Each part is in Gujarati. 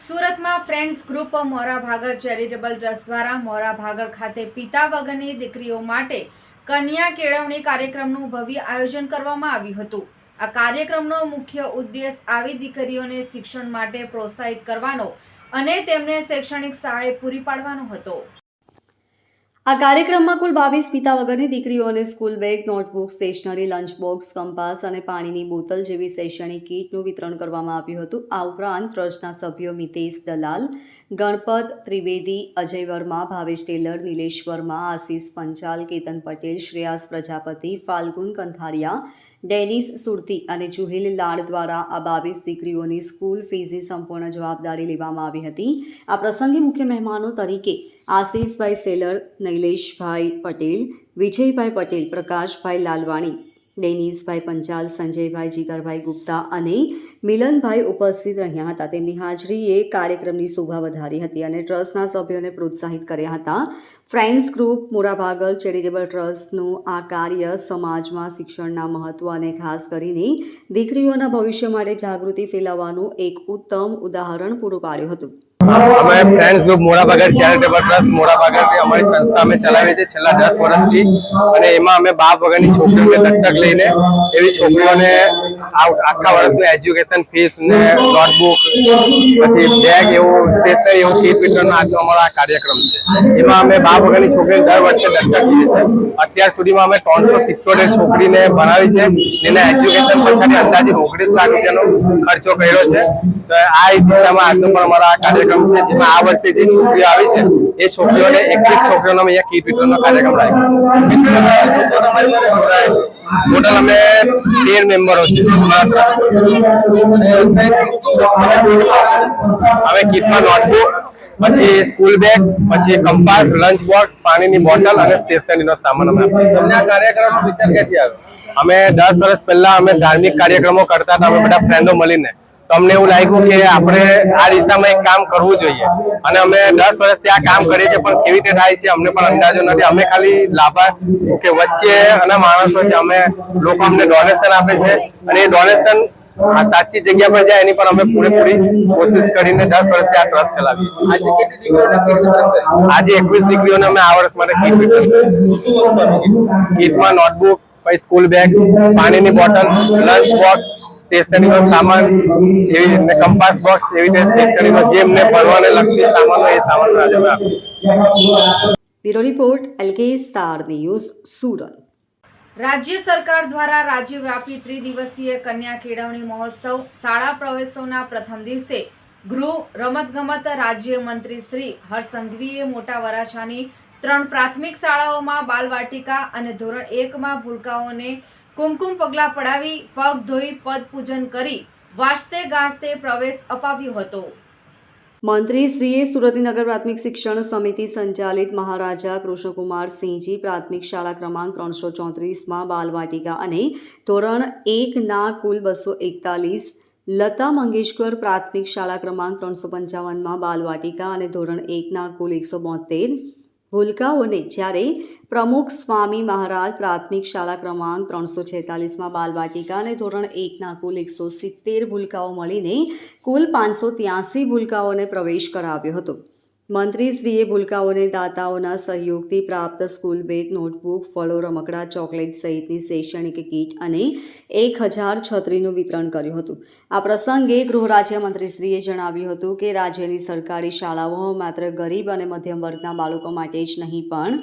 સુરતમાં ફ્રેન્ડ્સ ગ્રુપ મોરા ભાગળ ચેરિટેબલ ટ્રસ્ટ દ્વારા મોરા ભાગળ ખાતે પિતા વગરની દીકરીઓ માટે કન્યા કેળવણી કાર્યક્રમનું ભવ્ય આયોજન કરવામાં આવ્યું હતું। આ કાર્યક્રમનો મુખ્ય ઉદ્દેશ આવી દીકરીઓને શિક્ષણ માટે પ્રોત્સાહિત કરવાનો અને તેમને શૈક્ષણિક સહાય પૂરી પાડવાનો હતો। આ કાર્યક્રમમાં કુલ 22 પિતા વગરની દીકરીઓને school bag, notebook, stationery, lunch box, compass અને પાણીની બોટલ જેવી શૈક્ષણિક કીટનું વિતરણ કરવામાં આવ્યું હતું। આ ઉપરાંત ટ્રસ્ટના સભ્યો મિતેશ દલાલ, ગણપત ત્રિવેદી, અજય વર્મા, ભાવેશ ટેલર, નિલેશ વર્મા, આશીષ પંચાલ, કેતન પટેલ, શ્રેયાસ પ્રજાપતિ, ફાલ્ગુન કંથારિયા, ડેનિસ સુરતી અને જુહિલ લાડ દ્વારા આ 22 દીકરીઓની સ્કૂલ ફીઝની સંપૂર્ણ જવાબદારી લેવામાં આવી હતી। આ પ્રસંગે મુખ્ય મહેમાનો તરીકે આશીષભાઈ સેલર, નૈલેશભાઈ પટેલ, વિજયભાઈ પટેલ, પ્રકાશભાઈ લાલવાણી, ડેનિસભાઈ પંચાલ, સંજયભાઈ જીગરભાઈ ગુપ્તા અને મિલનભાઈ ઉપસ્થિત રહ્યા હતા। તેમની હાજરીએ કાર્યક્રમની શોભા વધારી હતી અને ટ્રસ્ટના સભ્યોને પ્રોત્સાહિત કર્યા હતા। ફ્રેન્ડ્સ ગ્રુપ મોરા ભાગળ ચેરિટેબલ ટ્રસ્ટનું આ કાર્ય સમાજમાં શિક્ષણના મહત્વ અને ખાસ કરીને દીકરીઓના ભવિષ્ય માટે જાગૃતિ ફેલાવવાનું એક ઉત્તમ ઉદાહરણ પૂરું પાડ્યું હતું। અમે ફ્રેન્ડ્સ ગ્રુપ મોરા ભાગળ ચેરિટેબલ ટ્રસ્ટ મોરા ભાગળની અમારી સંસ્થા અમે ચલાવીએ છીએ છેલ્લા 10 વર્ષથી અને એમાં અમે બાપ વગરની છોકરીઓને દત્તક લઈને એવી છોકરીઓને આખા વર્ષનું એજ્યુકેશન ફીસ ને નોટબુક પછી બેગ એવું સ્ટેશનરી એવું કીટ વિતરણનો આજનો અમારો આ કાર્યક્રમ છે। એમાં અમે બાપ વગરની છોકરીને દર વર્ષે દત્તક લઈએ છીએ। અત્યાર સુધીમાં અમે 377 છોકરીને ભણાવી છે, જેના એજ્યુકેશન પછાડી અંદાજે 19 લાખ રૂપિયાનો ખર્ચો કર્યો છે। તો આ દિશામાં આજનો પણ અમારો આ કાર્યક્રમ છે, જેમાં આ વર્ષે જે છોકરીઓ આવી છે એ છોકરીઓને 21 છોકરીઓનો અમે અહીંયા કીટ વિતરણનો કાર્યક્રમ રાખ્યો। ટોટલ અમે 13 મેમ્બરો છે। હવે કીટમાં નોટબુક, પછી સ્કૂલ બેગ, પછી કંપાસ, લંચ બોક્સ, પાણીની બોટલ અને સ્ટેશનરીનો સામાન અમે આપીએ છીએ। આ કાર્યક્રમનો વિચાર ક્યાંથી આવ્યો? અમે 10 વર્ષ પહેલા અમે ધાર્મિક કાર્યક્રમો કરતા હતા, અમે બધા ફ્રેન્ડો મળીને, તો અમને એવું લાગ્યું કે આપણે આ દિશામાં એક કામ કરવું જોઈએ અને અમે 10 વર્ષથી આ કામ કરીએ છીએ, પણ કેવી રીતે થાય છે અમને પણ અંદાજો નથી। અમે ખાલી લાભાર્થ કે વચ્ચે અને માણસો છે, અમે લોકો અમને ડોનેશન આપે છે અને એ ડોનેશન સાચી જગ્યા પર જાય એની પર અમે પૂરેપૂરી કોશિશ કરીને 10 વર્ષથી આ ટ્રસ્ટ ચલાવીએ છીએ। આજે 21 દીકરીઓને અમે આ વર્ષ માટે કીટ વિતરણ કીટમાં નોટબુક, પછી સ્કૂલ બેગ, પાણીની બોટલ, લંચ બોક્સ, સ્ટેશનરીનો સામાન, એવી રીતે કંપાસ બોક્સ, એવી રીતે સ્ટેશનરીનો જે એમને ભણવાને લગતી સામાનો એ સામાન આજે અમે આપીએ છીએ। Bureau report LK Star News Surat. રાજ્ય સરકાર દ્વારા રાજ્યવ્યાપી ત્રિદિવસીય કન્યા કેળવણી મહોત્સવ શાળા પ્રવેશોના પ્રથમ દિવસે ગૃહ રમતગમત રાજ્યમંત્રી શ્રી હર્ષ સંઘવીએ મોટા વરાછાની 3 પ્રાથમિક શાળાઓમાં બાલવાટિકા અને ધોરણ 1માં ભૂલકાઓને કુમકુમ પગલાં પડાવી પગ ધોઈ પદ પૂજન કરી વાજતે ગાજતે પ્રવેશ અપાવ્યો હતો। મંત્રીશ્રીએ સુરતની નગર પ્રાથમિક શિક્ષણ સમિતિ સંચાલિત મહારાજા કૃષ્ણકુમાર સિંહજી પ્રાથમિક શાળા ક્રમાંક 334માં બાલવાટિકા અને ધોરણ 1ના કુલ 241, લતા મંગેશકર પ્રાથમિક શાળા ક્રમાંક 355માં બાલવાટિકા અને ધોરણ 1ના કુલ 172 ભૂલકાઓને, જ્યારે પ્રમુખ સ્વામી મહારાજ પ્રાથમિક શાળા ક્રમાંક 346માં બાલવાટિકા અને ધોરણ 1ના કુલ 170 ભૂલકાઓ મળીને કુલ 583 ભૂલકાઓને પ્રવેશ કરાવ્યો હતો। મંત્રીશ્રીએ ભૂલકાઓને દાતાઓના સહયોગથી પ્રાપ્ત સ્કૂલ બેગ, નોટબુક, ફળો, રમકડા, ચોકલેટ સહિતની શૈક્ષણિક કીટ અને 1000 છત્રીનું વિતરણ કર્યું હતું। આ પ્રસંગે ગૃહ રાજ્યમંત્રીશ્રીએ જણાવ્યું હતું કે રાજ્યની સરકારી શાળાઓ માત્ર ગરીબ અને મધ્યમ વર્ગના બાળકો માટે જ નહીં, પણ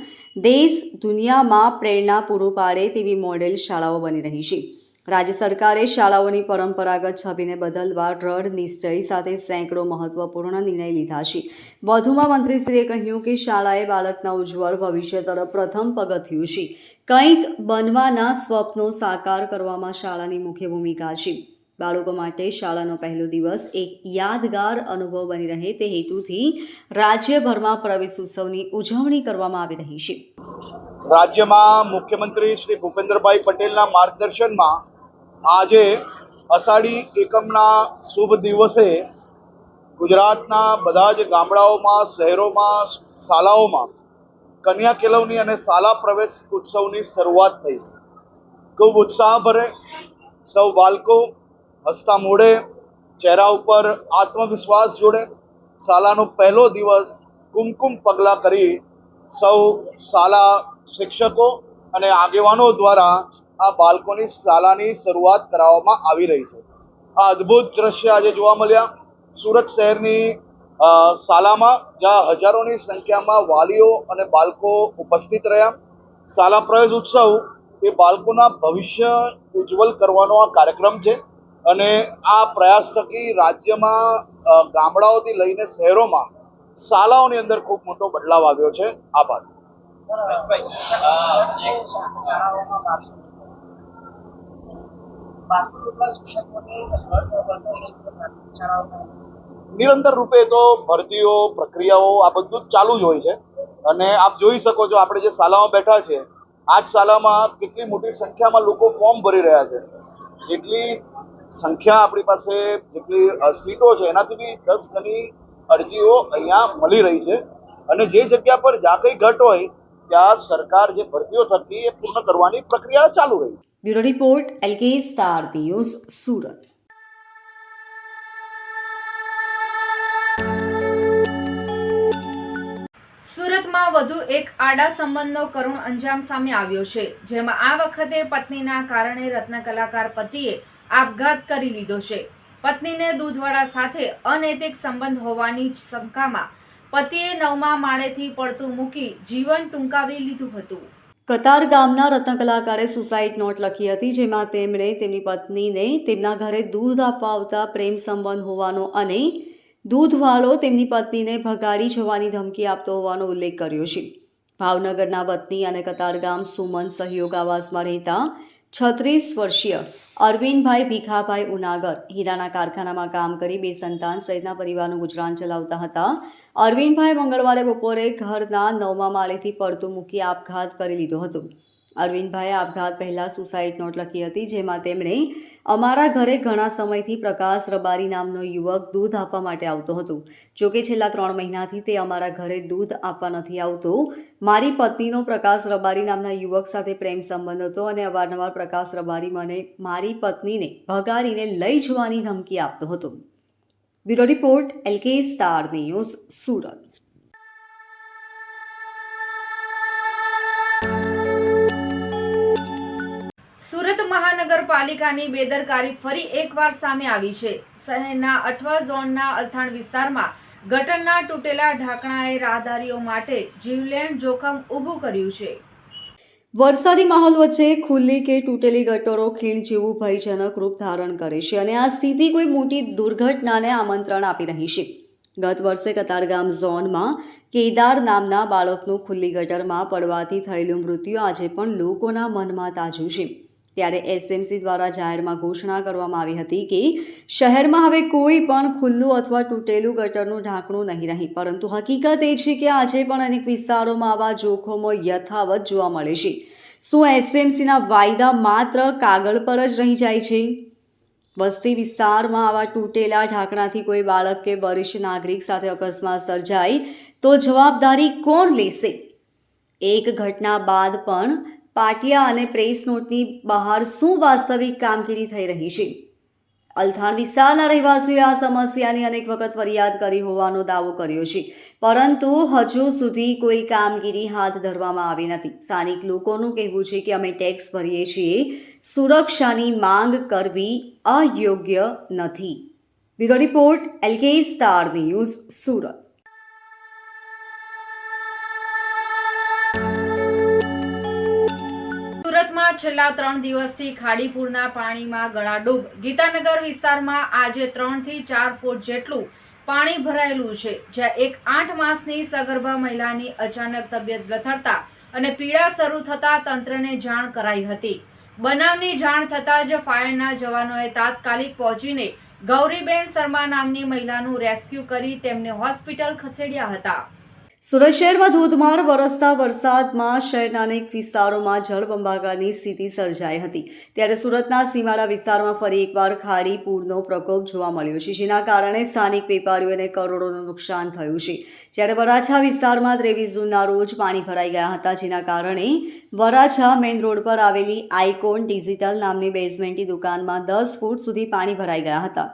દેશ દુનિયામાં પ્રેરણા પૂરું પાડે તેવી મોડેલ શાળાઓ બની રહી છે। રાજ્ય સરકારે શાળાઓની પરંપરાગત છબીને બદલવા દ્રઢ નિશ્ચય સાથે સેંકડો મહત્વપૂર્ણ નિર્ણય લીધા છે। વધુમાં મંત્રીશ્રીએ કહ્યું કે શાળાએ બાળકના ઉજ્જવળ ભવિષ્ય તરફ પ્રથમ પગથિયું છે। કંઈક બનવાના સ્વપ્નો સાકાર કરવામાં શાળાની મુખ્ય ભૂમિકા છે। બાળકો માટે શાળાનો પહેલો દિવસ એક યાદગાર અનુભવ બની રહે તે હેતુથી રાજ્યભરમાં પ્રવેશ ઉત્સવની ઉજવણી કરવામાં આવી રહી છે। રાજ્યમાં મુખ્યમંત્રી શ્રી ભૂપેન્દ્રભાઈ પટેલના માર્ગદર્શનમાં આજે અષાઢી એકમના શુભ દિવસે ગુજરાતના બધા જ ગામડાઓમાં, શહેરોમાં, શાળાઓમાં કન્યા કેળવણી અને શાળા પ્રવેશ ઉત્સવની શરૂઆત થઈ છે। ખૂબ ઉત્સાહભરે સૌ બાળકો હસતા મોઢે, ચહેરા ઉપર આત્મવિશ્વાસ જોડે શાળાનો પહેલો દિવસ કુમકુમ પગલાં કરી સૌ શાળા શિક્ષકો અને આગેવાનો દ્વારા આ બાળકોની શાળાની શરૂઆત કરાવવામાં આવી રહી છે. આ અદ્ભુત દ્રશ્ય આજે જોવા મળ્યા સુરત શહેરની શાળામાં, જ્યાં હજારોની સંખ્યામાં વાલીઓ અને બાળકો ઉપસ્થિત રહ્યા. શાળા પ્રવેશ ઉત્સવ એ બાળકોના ભવિષ્ય ઉજ્જવલ કરવાનો આ કાર્યક્રમ છે અને આ પ્રયાસ થકી રાજ્યમાં ગામડાઓથી લઈને શહેરોમાં શાળાઓની અંદર ખૂબ મોટો બદલાવ આવ્યો છે. આભાર. નિરંતર રૂપે તો ભરતીઓ પ્રક્રિયાઓ આ બધું જ ચાલુ જ હોય છે અને આપ જોઈ શકો છો આપણે જે શાળામાં બેઠા છે આ જ શાળામાં કેટલી મોટી સંખ્યામાં લોકો ફોર્મ ભરી રહ્યા છે. જેટલી સંખ્યા આપણી પાસે જેટલી સીટો છે એનાથી બી 10 ગણી અરજીઓ અહીંયા મળી રહી છે અને જે જગ્યા પર જ્યાં કંઈ ઘટ હોય ત્યાં સરકાર જે ભરતીઓ થતી એ પૂર્ણ કરવાની પ્રક્રિયા ચાલુ રહી. Bureau report LK Star News Surat. સુરતમાં વધુ એક આડા સંબંધનો કરુણ અંજામ સામે આવ્યો છે, જેમાં આ વખતે પત્નીના કારણે રત્ન કલાકાર પતિએ આપઘાત કરી લીધો છે. પત્નીને દૂધવાળા સાથે અનૈતિક સંબંધ હોવાની શંકામાં પતિએ 9મા માળેથી પડતું મૂકી જીવન ટૂંકાવી લીધું હતું. કતાર ગામના રત્ન કલાકારે સુસાઇડ નોટ લખી હતી, જેમાં તેમણે તેમની પત્નીને તેમના ઘરે દૂધ આપવા આવતા પ્રેમ સંબંધ હોવાનો અને દૂધવાળો તેમની પત્નીને ભગાડી જવાની ધમકી આપતો હોવાનો ઉલ્લેખ કર્યો છે. ભાવનગરના વતની અને કતારગામ સુમન સહયોગ આવાસમાં રહેતા 36 વર્ષીય અરવિંદભાઈ ભીખાભાઈ ઉનાગર હીરાના કારખાનામાં કામ કરી 2 સંતાન સહિતના પરિવારનું ગુજરાન ચલાવતા હતા. અરવિંદભાઈ મંગળવારે બપોરે ઘરના 9મા માળેથી પડતું મૂકી આપઘાત કરી લીધો હતો. અરવિંદભાઈએ આપઘાત પહેલા સુસાઇડ નોટ લખી હતી, જેમાં તેમણે અમારા ઘરે ઘણા સમયથી પ્રકાશ રબારી નામનો યુવક દૂધ આપવા માટે આવતો હતો. જોકે છેલ્લા 3 મહિનાથી તે અમારા ઘરે દૂધ આપવા નથી આવતો. મારી પત્નીનો પ્રકાશ રબારી નામના યુવક સાથે પ્રેમ સંબંધ હતો અને અવારનવાર પ્રકાશ રબારી મને મારી પત્નીને ભગાડીને લઈ જવાની ધમકી આપતો હતો. Bureau report LK Star News Surat. Surat મહાનગરપાલિકાની બેદરકારી ફરી એકવાર સામે આવી છે. શહેરના અઠવા ઝોનના અલથાણ વિસ્તારમાં ગટરના તૂટેલા ઢાંકણાએ રાહદારીઓ માટે જીવલેણ જોખમ ઊભું કર્યું છે. વરસાદી માહોલ વચ્ચે ખુલ્લી કે તૂટેલી ગટરો ખીણ જેવું ભયજનક રૂપ ધારણ કરે છે અને આ સ્થિતિ કોઈ મોટી દુર્ઘટનાને આમંત્રણ આપી રહી છે. ગત વર્ષે કતારગામ ઝોનમાં કેદાર નામના બાળકનું ખુલ્લી ગટરમાં પડવાથી થયેલું મૃત્યુ આજે પણ લોકોના મનમાં તાજું છે. ત્યારે SMC દ્વારા જાહેરમાં ઘોષણા કરવામાં આવી હતી કે શહેરમાં હવે કોઈ પણ ખુલ્લું અથવા તૂટેલું ગટરનું ઢાંકણું નહીં રહે, પરંતુ હકીકત એ છે કે આજે પણ અનેક વિસ્તારોમાં આવા જોખમો યથાવત જોવા મળે છે. શું SMCના વાયદા માત્ર કાગળ પર જ રહી જાય છે? વસ્તી વિસ્તારમાં આવા તૂટેલા ઢાંકણાથી કોઈ બાળક કે વરિષ્ઠ નાગરિક સાથે અકસ્માત સર્જાય તો જવાબદારી કોણ લેશે? એક ઘટના બાદ પણ પાટિયા અને પ્રેસ નોટની બહાર શું વાસ્તવિક કામગીરી થઈ રહી છે? અલથાણ વિસ્તારના રહેવાસીઓએ આ સમસ્યાની અનેક વખત ફરિયાદ કરી હોવાનો દાવો કર્યો છે, પરંતુ હજુ સુધી કોઈ કામગીરી હાથ ધરવામાં આવી નથી. સ્થાનિક લોકોનું કહેવું છે કે અમે ટેક્સ ભરીએ છીએ, સુરક્ષાની માંગ કરવી અયોગ્ય નથી. Bureau report LK Star News Surat. સુરતમાં છેલ્લા 3 દિવસથી ખાડીપુરના પાણીમાં ગળાડૂબ ગીતાનગર વિસ્તારમાં આજે 3 થી 4 ફૂટ જેટલું પાણી ભરાયેલું છે, જ્યાં એક 8 માસની સગર્ભા મહિલાની અચાનક તબિયત લથડતા અને પીડા શરૂ થતા તંત્રને જાણ કરાઈ હતી. બનાવની જાણ થતાં જ ફાયરના જવાનોએ તાત્કાલિક પહોંચીને ગૌરીબેન શર્મા નામની મહિલાનું રેસ્ક્યુ કરી તેમને હોસ્પિટલ ખસેડ્યા હતા. સુરત શહેરમાં ધોધમાર વરસતા વરસાદમાં શહેરના અનેક વિસ્તારોમાં જળબંબાકારની સ્થિતિ સર્જાઈ હતી. ત્યારે સુરતના સીમાડા વિસ્તારમાં ફરી એકવાર ખાડી પૂરનો પ્રકોપ જોવા મળ્યો છે, જેના કારણે સ્થાનિક વેપારીઓને કરોડોનું નુકસાન થયું છે. જ્યારે વરાછા વિસ્તારમાં 23 જૂનના રોજ પાણી ભરાઈ ગયા હતા, જેના કારણે વરાછા મેઇન રોડ પર આવેલી આઇકોન ડિજિટલ નામની બેઝમેન્ટની દુકાનમાં 10 ફૂટ સુધી પાણી ભરાઈ ગયા હતા.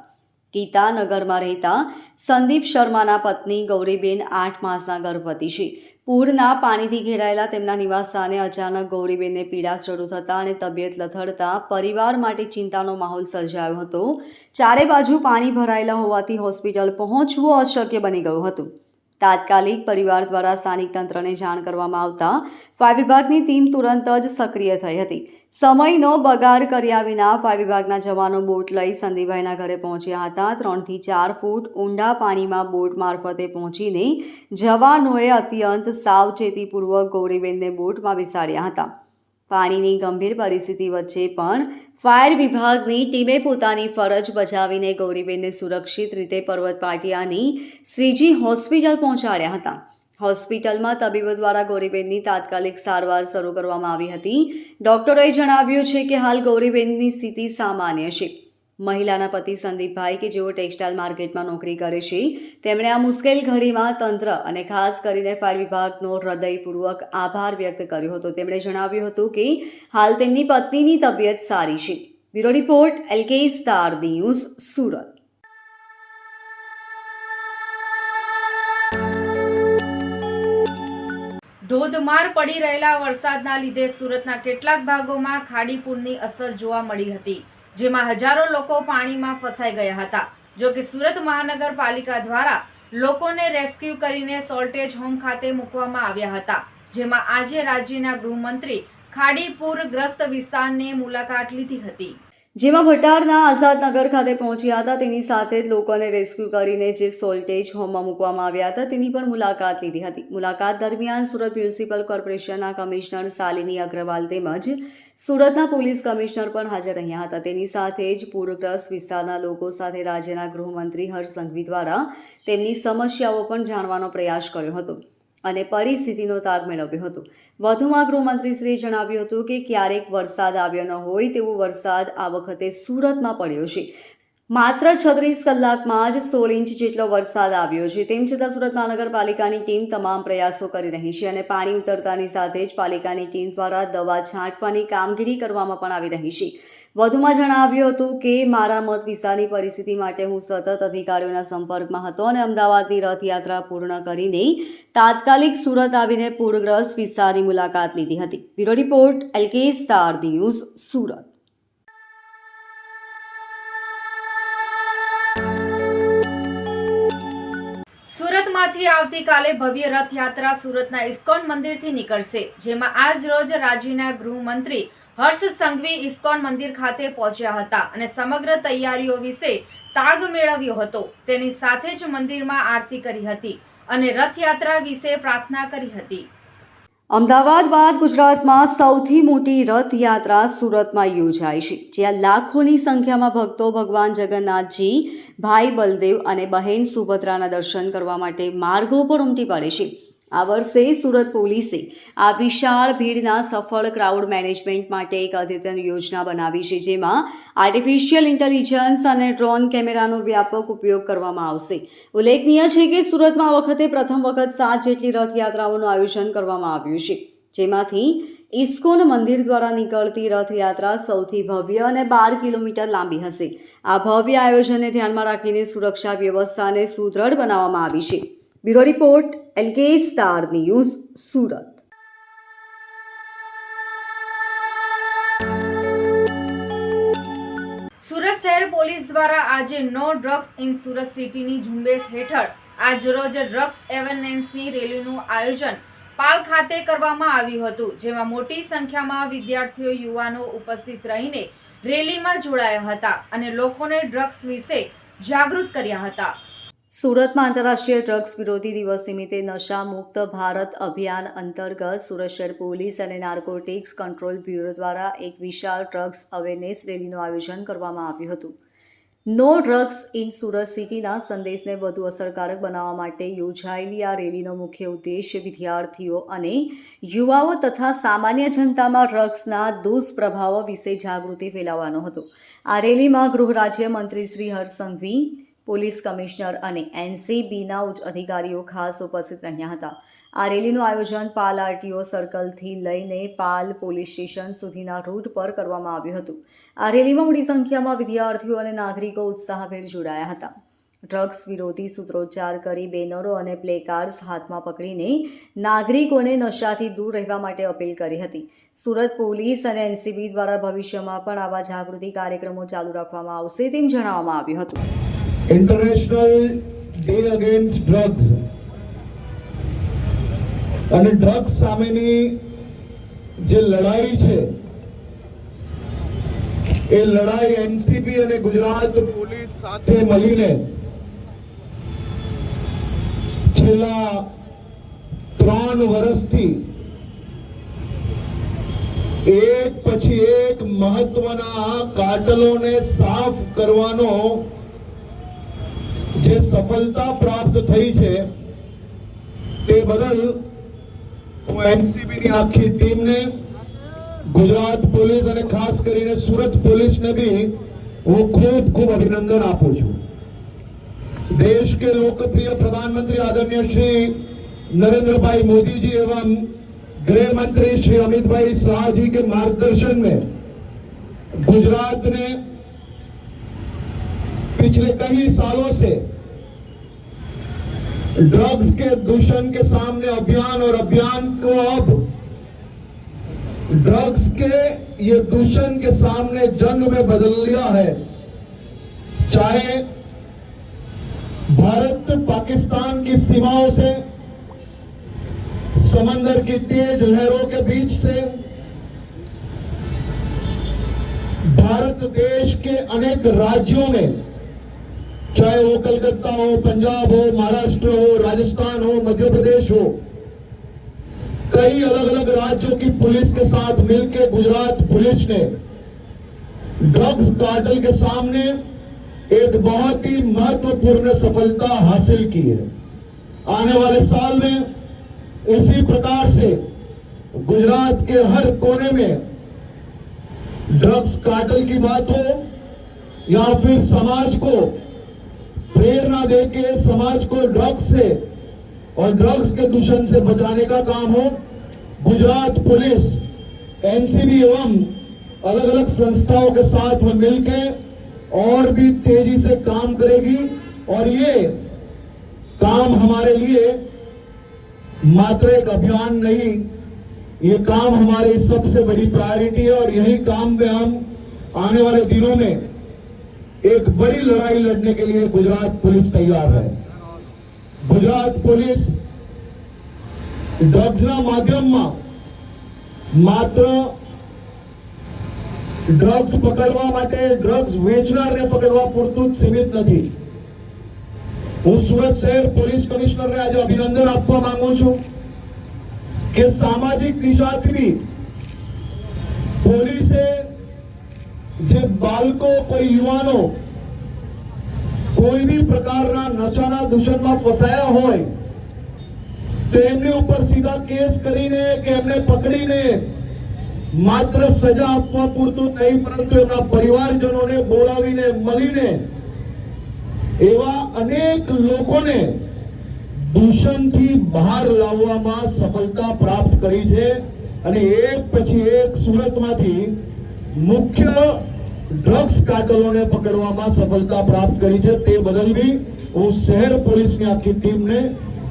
ગીતાનગરમાં રહેતા સંદીપ શર્માના પત્ની ગૌરીબેન 8 માસના ગર્ભવતી છે. પૂરના પાણીથી ઘેરાયેલા તેમના નિવાસસ્થાને અચાનક ગૌરીબેનને પીડા શરૂ થતાં અને તબિયત લથડતા પરિવાર માટે ચિંતાનો માહોલ સર્જાયો હતો. ચારે બાજુ પાણી ભરાયેલા હોવાથી હોસ્પિટલ પહોંચવું અશક્ય બની ગયું હતું. તાત્કાલિક પરિવાર દ્વારા સ્થાનિક તંત્રને જાણ કરવામાં આવતા ફાયર વિભાગની ટીમ તુરંત જ સક્રિય થઈ હતી. સમયનો બગાડ કર્યા વિના ફાયર વિભાગના જવાનો બોટ લઈ સંદીપભાઈના ઘરે પહોંચ્યા હતા. 3 થી 4 ફૂટ ઊંડા પાણીમાં બોટ મારફતે પહોંચીને જવાનોએ અત્યંત સાવચેતીપૂર્વક ગૌરીબેનને બોટમાં બેસાડ્યા હતા. પાણીની ગંભીર પરિસ્થિતિ વચ્ચે પણ ફાયર વિભાગની ટીમે પોતાની ફરજ બજાવીને ગૌરીબેનને સુરક્ષિત રીતે પર્વત પાટિયાની શ્રીજી હોસ્પિટલ પહોંચાડ્યા હતા. હોસ્પિટલમાં તબીબો દ્વારા ગૌરીબેનની તાત્કાલિક સારવાર શરૂ કરવામાં આવી હતી. ડોક્ટરોએ જણાવ્યું છે કે હાલ ગૌરીબેનની સ્થિતિ સામાન્ય છે. મહિલાના પતિ સંદીપભાઈ કે જેઓ ટેક્સટાઇલ માર્કેટમાં નોકરી કરે છે, તેમણે આ મુશ્કેલ ઘડીમાં તંત્ર અને ખાસ કરીને ફાયર વિભાગનો હૃદયપૂર્વક આભાર વ્યક્ત કર્યો હતો. તેમણે જણાવ્યું હતું કે હાલ તેમની પત્નીની તબિયત સારી છે. Bureau report LK Star News, Surat. ધોધમાર પડી રહેલા વરસાદના લીધે સુરતના કેટલાક ભાગોમાં ખાડી પૂરની અસર જોવા મળી હતી, જેમાં હજારો લોકો પાણીમાં ફસાઈ ગયા હતા. જો કે સુરત મહાનગરપાલિકા દ્વારા લોકોને રેસ્ક્યુ કરીને સોલ્ટેજ હોમ ખાતે મૂકવામાં આવ્યા હતા, જેમાં આજે રાજ્યના ગૃહમંત્રી ખાડી પૂરગ્રસ્ત વિસ્તારની મુલાકાત લીધી હતી. જેમાં ભટારના આઝાદનગર ખાતે પહોંચ્યા હતા. તેની સાથે જ લોકોને રેસ્ક્યુ કરીને જે સોલ્ટેજ હોમમાં મૂકવામાં આવ્યા હતા તેની પણ મુલાકાત લીધી હતી. મુલાકાત દરમિયાન સુરત મ્યુનિસિપલ કોર્પોરેશનના કમિશનર શાલિની અગ્રવાલ તેમજ સુરતના પોલીસ કમિશનર પણ હાજર રહ્યા હતા. તેની સાથે જ પૂરગ્રસ્ત વિસ્તારના લોકો સાથે રાજ્યના ગૃહમંત્રી હર્ષ સંઘવી દ્વારા તેમની સમસ્યાઓ પણ જાણવાનો પ્રયાસ કર્યો હતો અને પરિસ્થિતિનો તાગ મેળવ્યો હતો. વધુમાં ગૃહમંત્રીશ્રીએ જણાવ્યું હતું કે ક્યારેક વરસાદ આવ્યો ન હોય તેવો વરસાદ આ વખતે સુરતમાં પડ્યો છે. માત્ર 36 કલાકમાં જ 16 ઇંચ જેટલો વરસાદ આવ્યો છે. તેમ છતાં સુરત મહાનગરપાલિકાની ટીમ તમામ પ્રયાસો કરી રહી છે અને પાણી ઉતરતાની સાથે જ પાલિકાની ટીમ દ્વારા દવા છાંટવાની કામગીરી કરવામાં પણ આવી રહી છે. વધુમાં જણાવ્યું હતું કે મારા મત વિસ્તારની પરિસ્થિતિ માટે હું સતત અધિકારીઓના સંપર્કમાં હતો અને અમદાવાદની રથયાત્રા પૂર્ણ કરીને તાત્કાલિક સુરત આવીને પૂરગ્રસ્ત વિસ્તારની મુલાકાત લીધી હતી. Bureau report LK Star News, Surat. સુરતમાંથી આવતીકાલે ભવ્ય રથયાત્રા સુરતના ઇસ્કોન મંદિરથી નીકળશે, જેમાં આજ રોજ રાજ્યના ગૃહમંત્રી હર્ષ સંઘવી ઇસ્કોન મંદિર ખાતે પહોંચ્યા હતા અને સમગ્ર તૈયારીઓ વિશે તાગ મેળવ્યો હતો. તેની સાથે જ મંદિરમાં આરતી કરી હતી અને રથયાત્રા વિશે પ્રાર્થના કરી હતી. અમદાવાદ બાદ ગુજરાતમાં સૌથી મોટી રથયાત્રા સુરતમાં યોજાઈ છે, જ્યાં લાખોની સંખ્યામાં ભક્તો ભગવાન જગન્નાથજી, ભાઈ બલદેવ અને બહેન સુભદ્રાના દર્શન કરવા માટે માર્ગો પર ઉમટી પડે છે. આ વર્ષે સુરત પોલીસે આ વિશાળ ભીડના સફળ ક્રાઉડ મેનેજમેન્ટ માટે એક અદ્યતન યોજના બનાવી છે, જેમાં આર્ટિફિશિયલ ઇન્ટેલિજન્સ અને ડ્રોન કેમેરાનો વ્યાપક ઉપયોગ કરવામાં આવશે. ઉલ્લેખનીય છે કે સુરતમાં આ વખતે પ્રથમ વખત 7 જેટલી રથયાત્રાઓનું આયોજન કરવામાં આવ્યું છે, જેમાંથી ઇસ્કોન મંદિર દ્વારા નીકળતી રથયાત્રા સૌથી ભવ્ય અને 12 કિલોમીટર લાંબી હશે. આ ભવ્ય આયોજનને ધ્યાનમાં રાખીને સુરક્ષા વ્યવસ્થાને સુદૃઢ બનાવવામાં આવી છે. Bureau report LK Star News, Surat. Surat શહેર પોલીસ દ્વારા આજે નો ડ્રગ્સ ઇન સુરત સિટીની ઝુંબેશ હેઠળ આજરોજ ડ્રગ્સ અવેરનેસની રેલીનું આયોજન પાલ ખાતે કરવામાં આવ્યું હતું, જેમાં મોટી સંખ્યામાં વિદ્યાર્થીઓ, યુવાનો ઉપસ્થિત રહીને રેલીમાં જોડાયા હતા અને લોકોને ડ્રગ્સ વિશે જાગૃત કર્યા હતા. સુરતમાં આંતરરાષ્ટ્રીય ડ્રગ્સ વિરોધી દિવસ નિમિત્તે નશા મુક્ત ભારત અભિયાન અંતર્ગત સુરત શહેર પોલીસ અને નાર્કોટિક્સ કંટ્રોલ બ્યુરો દ્વારા એક વિશાળ ડ્રગ્સ અવેરનેસ રેલીનું આયોજન કરવામાં આવ્યું હતું. નો ડ્રગ્સ ઇન સુરત સિટીના સંદેશને વધુ અસરકારક બનાવવા માટે યોજાયેલી આ રેલીનો મુખ્ય ઉદ્દેશ્ય વિદ્યાર્થીઓ અને યુવાઓ તથા સામાન્ય જનતામાં ડ્રગ્સના દુષ્પ્રભાવો વિશે જાગૃતિ ફેલાવવાનો હતો. આ રેલીમાં ગૃહ રાજ્ય મંત્રી શ્રી હર્ષ સંઘવી, પોલીસ કમિશનર અને એનસીબીના ઉચ્ચ અધિકારીઓ ખાસ ઉપસ્થિત રહ્યા હતા. આ રેલીનું આયોજન પાલ આરટીઓ સર્કલથી લઈને પાલ પોલીસ સ્ટેશન સુધીના રૂટ પર કરવામાં આવ્યું હતું. આ રેલીમાં મોટી સંખ્યામાં વિદ્યાર્થીઓ અને નાગરિકો ઉત્સાહભેર જોડાયા હતા. ડ્રગ્સ વિરોધી સૂત્રોચ્ચાર કરી બેનરો અને પ્લેકાર્ડ્સ હાથમાં પકડીને નાગરિકોને નશાથી દૂર રહેવા માટે અપીલ કરી હતી. સુરત પોલીસ અને એનસીબી દ્વારા ભવિષ્યમાં પણ આવા જાગૃતિ કાર્યક્રમો ચાલુ રાખવામાં આવશે તેમ જણાવવામાં આવ્યું હતું. ઇન્ટરનેશનલ ડે અગેન્સ્ટ ડ્રગ્સ અને ડ્રગ્સ સામેની જે લડાઈ છે એ લડાઈ એનસીબી અને ગુજરાત પોલીસ સાથે મળીને છેલ્લા 3 વર્ષથી એક પછી એક મહત્વના કાર્ટલોને સાફ કરવાનો જે સફળતા પ્રાપ્ત થઈ છે તે બદલ હું એનસીબીની આખી ટીમને, ગુજરાત પોલીસ અને ખાસ કરીને સુરત પોલીસને भी હું ખૂબ ખૂબ અભિનંદન આપું છું. देश के लोकप्रिय प्रधानमंत्री आदरणीय श्री नरेंद्र भाई मोदी जी एवं गृह मंत्री श्री अमित भाई शाह जी के मार्गदर्शन में गुजरात ने पिछले कई सालों से ड्रग्स के दूषण के सामने अभियान और अभियान को अब ड्रग्स के ये दूषण के सामने जंग में बदल लिया है. चाहे भारत पाकिस्तान की सीमाओं से, समंदर की तेज लहरों के बीच से, भारत देश के अनेक राज्यों में, चाहे वो कलकत्ता हो, पंजाब हो, महाराष्ट्र हो, राजस्थान हो, मध्य प्रदेश हो, कई अलग अलग राज्यों की पुलिस के साथ मिलकर गुजरात पुलिस ने ड्रग्स कार्टेल के सामने एक बहुत ही महत्वपूर्ण सफलता हासिल की है. आने वाले साल में इसी प्रकार से गुजरात के हर कोने में ड्रग्स कार्टेल की बात हो या फिर समाज को प्रेरणा देके समाज को ड्रग्स से और ड्रग्स के दूषण से बचाने का काम हो, गुजरात पुलिस एनसीबी एवं अलग अलग संस्थाओं के साथ में मिलकर और भी तेजी से काम करेगी. और ये काम हमारे लिए मात्र एक अभियान नहीं, ये काम हमारी सबसे बड़ी प्रायोरिटी है. और यही काम में हम आने वाले दिनों में एक बड़ी लड़ाई लड़ने के लिए गुजरात पुलिस तैयार है. गुजरात पुलिस ड्रग्सના માધ્યમમાં માત્ર ડ્રગ્સ પકડવા માટે ડ્રગ્સ વેચનારને પકડવા પૂરતું જ સીમિત નથી. હું સુરત શહેર પોલીસ કમિશનરને આજે અભિનંદન આપવા માંગુ છું કે સામાજિક દિશાથી બી પોલીસે જે બાળકો, કોઈ યુવાનો કોઈ બી પ્રકારના નશાના દૂષણમાં ફસાયા હોય તો એમની ઉપર સીધા કેસ કરીને કે એમને પકડીને માત્ર સજા આપવા પૂરતું નહીં, પરંતુ એમના પરિવારજનોને બોલાવીને મળીને એવા અનેક લોકોને દૂષણથી બહાર લાવવામાં સફળતા પ્રાપ્ત કરી છે. અને એક પછી એક સુરતમાંથી મુખ્ય ડ્રગ્સ કાર્ટલોને પકડવામાં સફળતા પ્રાપ્ત કરી છે. તે બદલ બી હું શહેર પોલીસની આખી ટીમને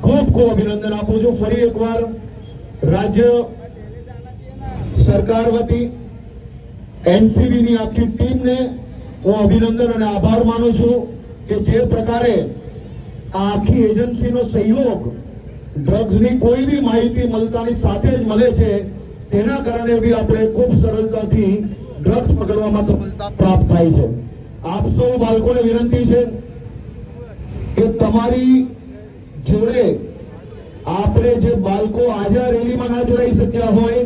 ખૂબ ખૂબ અભિનંદન આપું છું. ફરી એકવાર રાજ્ય સરકાર વતી એનસીબીની આખી ટીમને હું અભિનંદન અને આભાર માનું છું કે જે પ્રકારે આ આખી એજન્સીનો સહયોગ ડ્રગ્સની કોઈ બી માહિતી મળતાની સાથે જ મળે છે, તેના કારણે બી આપણે ખૂબ સરળતાથી ડ્રગ્સ પકડવામાં સફળતા પ્રાપ્ત થાય છે. આપ સૌ બાળકોને વિનંતી છે કે તમારી જોડે આપણે જે બાળકો આજે આ રેલીમાં ના જોડાઈ શક્યા હોય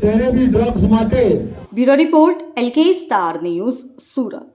તેને બી ડ્રગ્સ માટે. Bureau report LK Star News, Surat.